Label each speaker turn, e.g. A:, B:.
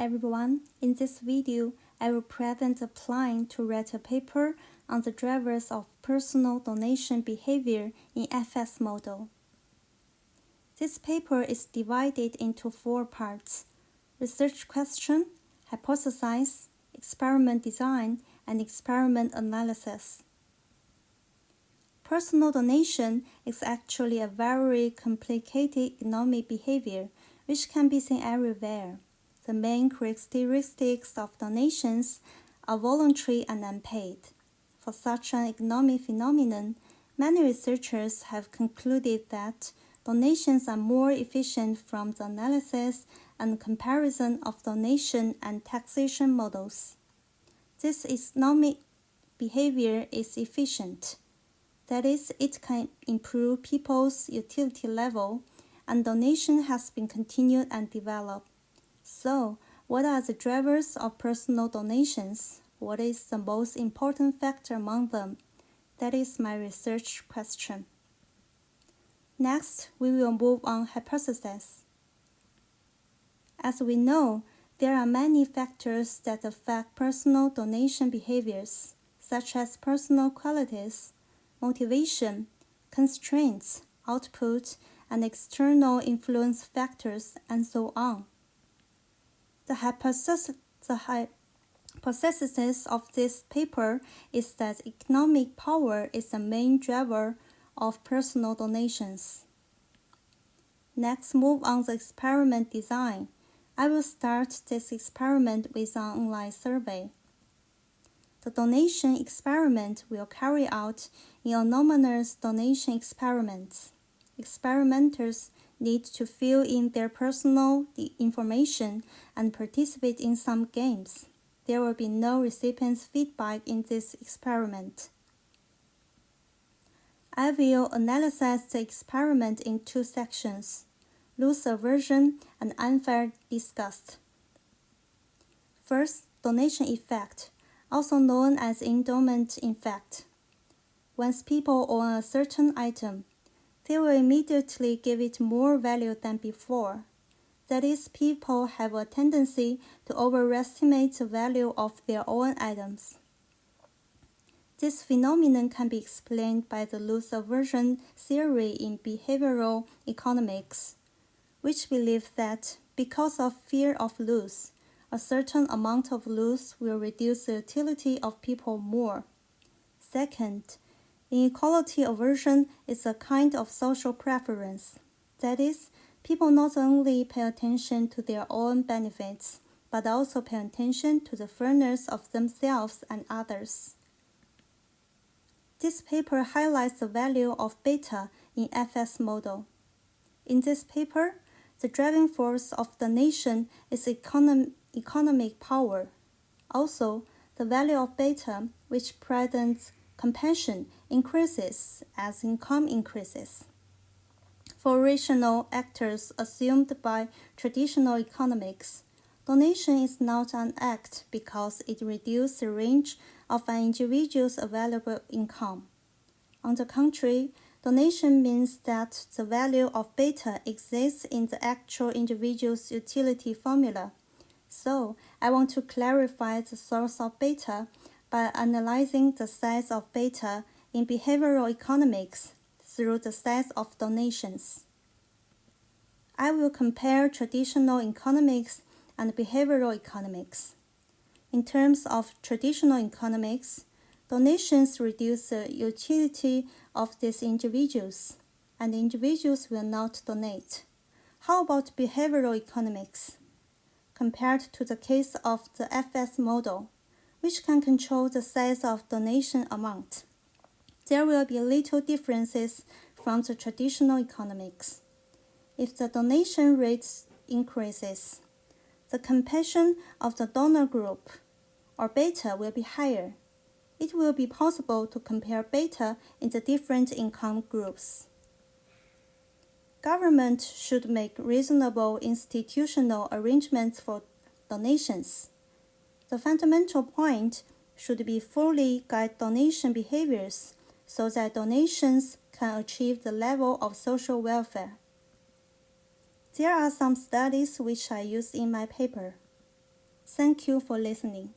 A: everyone. In this video, I will present a plan to write a paper on the drivers of personal donation behavior in FS model. This paper is divided into 4 parts: research question, hypothesis, experiment design, and experiment analysis. Personal donation is actually a very complicated economic behavior which can be seen everywhere. The main characteristics of donations are voluntary and unpaid. For such an economic phenomenon, many researchers have concluded that donations are more efficient from the analysis and comparison of donation and taxation models. This economic behavior is efficient. That is, it can improve people's utility level, and donation has been continued and developed. So, what are the drivers of personal donations? What is the most important factor among them? That is my research question. Next, we will move on hypothesis. As we know, there are many factors that affect personal donation behaviors, such as personal qualities, motivation, constraints, output, and external influence factors, and so on. The hypothesis of this paper is that economic power is the main driver of personal donations. Next, move on the experiment design. I will start this experiment with an online survey. The donation experiment will carry out in anonymous donation experiments. Experimenters need to fill in their personal information and participate in some games. There will be no recipient's feedback in this experiment. I will analyze the experiment in 2 sections: loss aversion and unfair disgust. First, donation effect, also known as endowment effect. Once people own a certain item, they will immediately give it more value than before. That is, people have a tendency to overestimate the value of their own items. This phenomenon can be explained by the loss aversion theory in behavioral economics, which believes that because of fear of loss, a certain amount of loss will reduce the utility of people more. Second, inequality aversion is a kind of social preference. That is, people not only pay attention to their own benefits, but also pay attention to the fairness of themselves and others. This paper highlights the value of beta in FS model. In this paper, the driving force of the nation is economic power. Also, the value of beta, which presents compassion, increases as income increases. For rational actors assumed by traditional economics, donation is not an act because it reduces the range of an individual's available income. On the contrary, donation means that the value of beta exists in the actual individual's utility formula. So, I want to clarify the source of beta by analyzing the size of beta in behavioral economics through the size of donations. I will compare traditional economics and behavioral economics. In terms of traditional economics, donations reduce the utility of these individuals, and individuals will not donate. How about behavioral economics? Compared to the case of the FS model, which can control the size of donation amount, there will be little differences from the traditional economics. If the donation rate increases, the compassion of the donor group, or beta, will be higher. It will be possible to compare beta in the different income groups. Government should make reasonable institutional arrangements for donations. The fundamental point should be fully guide donation behaviors so that donations can achieve the level of social welfare. There are some studies which I use in my paper. Thank you for listening.